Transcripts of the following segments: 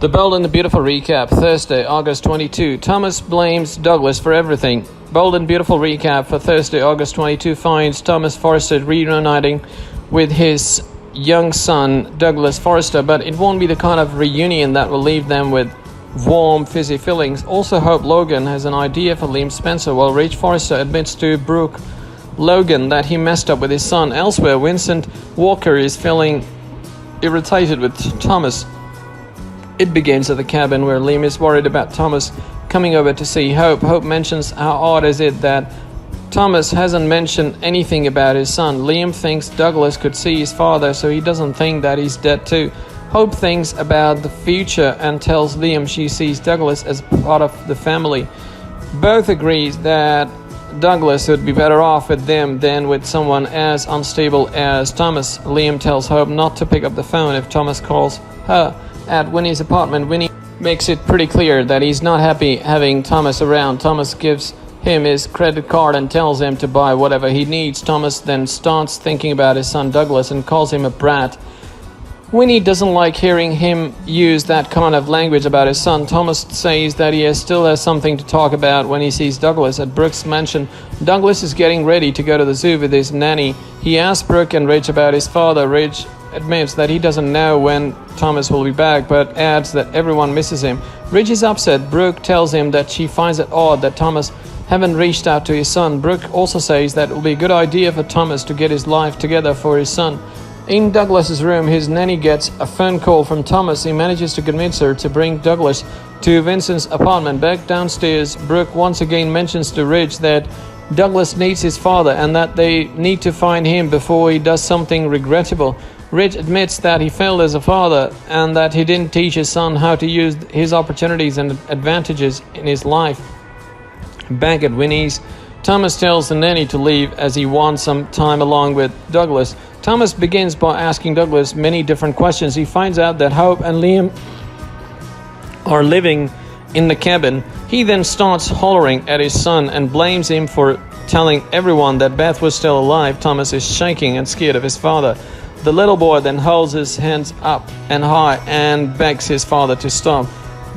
The Bold and the Beautiful recap, Thursday, August 22. Thomas blames Douglas for everything. Bold and Beautiful recap for Thursday, August 22 finds Thomas Forrester reuniting with his young son, Douglas Forrester, but it won't be the kind of reunion that will leave them with warm, fizzy feelings. Also, Hope Logan has an idea for Liam Spencer, while Rich Forrester admits to Brooke Logan that he messed up with his son. Elsewhere, Vincent Walker is feeling irritated with Thomas. It begins at the cabin where Liam is worried about Thomas coming over to see Hope. Hope mentions how odd is it that Thomas hasn't mentioned anything about his son. Liam thinks Douglas could see his father, so he doesn't think that he's dead too. Hope thinks about the future and tells Liam she sees Douglas as part of the family. Both agree that Douglas would be better off with them than with someone as unstable as Thomas. Liam tells Hope not to pick up the phone if Thomas calls her. At Winnie's apartment, Winnie makes it pretty clear that he's not happy having Thomas around. Thomas gives him his credit card and tells him to buy whatever he needs. Thomas then starts thinking about his son Douglas and calls him a brat. Winnie doesn't like hearing him use that kind of language about his son. Thomas says that he still has something to talk about when he sees Douglas at Brooke's mansion. Douglas is getting ready to go to the zoo with his nanny. He asks Brooke and Rich about his father. Rich admits that he doesn't know when Thomas will be back, but adds that everyone misses him. Rich is upset. Brooke tells him that she finds it odd that Thomas haven't reached out to his son. Brooke also says that it will be a good idea for Thomas to get his life together for his son. In Douglas's room, his nanny gets a phone call from Thomas. He manages to convince her to bring Douglas to Vincent's apartment. Back downstairs, Brooke once again mentions to Rich that Douglas needs his father and that they need to find him before he does something regrettable. Rich admits that he failed as a father and that he didn't teach his son how to use his opportunities and advantages in his life. Back at Winnie's, Thomas tells the nanny to leave as he wants some time along with Douglas. Thomas begins by asking Douglas many different questions. He finds out that Hope and Liam are living in the cabin. He then starts hollering at his son and blames him for telling everyone that Beth was still alive. Thomas is shaking and scared of his father. The little boy then holds his hands up and high and begs his father to stop.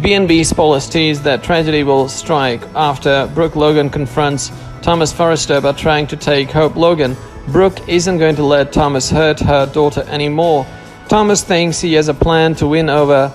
B&B spoilers tease that tragedy will strike after Brooke Logan confronts Thomas Forrester about trying to take Hope Logan. Brooke isn't going to let Thomas hurt her daughter anymore. Thomas thinks he has a plan to win over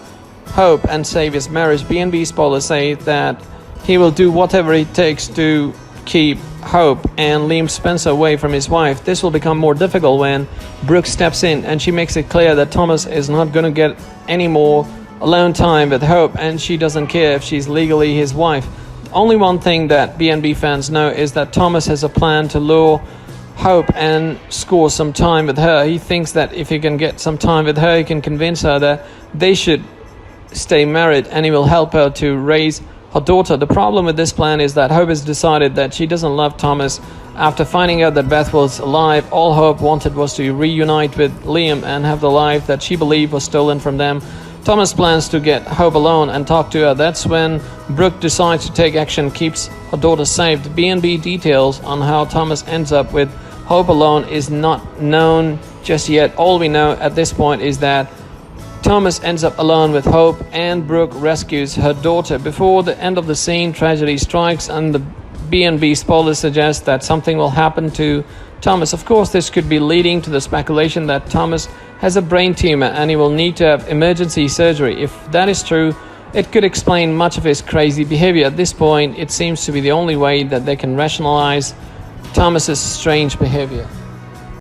Hope and save his marriage. B&B spoilers say that he will do whatever it takes to keep Hope and Liam Spencer away from his wife. This will become more difficult when Brooke steps in and she makes it clear that Thomas is not going to get any more alone time with Hope, and she doesn't care if she's legally his wife. Only one thing that B&B fans know is that Thomas has a plan to lure Hope and score some time with her. He thinks that if he can get some time with her, he can convince her that they should stay married and he will help her to raise her daughter. The problem with this plan is that Hope has decided that she doesn't love Thomas. After finding out that Beth was alive, all Hope wanted was to reunite with Liam and have the life that she believed was stolen from them. Thomas plans to get Hope alone and talk to her. That's when Brooke decides to take action, keeps her daughter safe. The B&B details on how Thomas ends up with Hope alone is not known just yet. All we know at this point is that Thomas ends up alone with Hope and Brooke rescues her daughter. Before the end of the scene, tragedy strikes and the B&B spoilers suggest that something will happen to Thomas. Of course, this could be leading to the speculation that Thomas has a brain tumor and he will need to have emergency surgery. If that is true, it could explain much of his crazy behavior. At this point, it seems to be the only way that they can rationalize Thomas's strange behavior.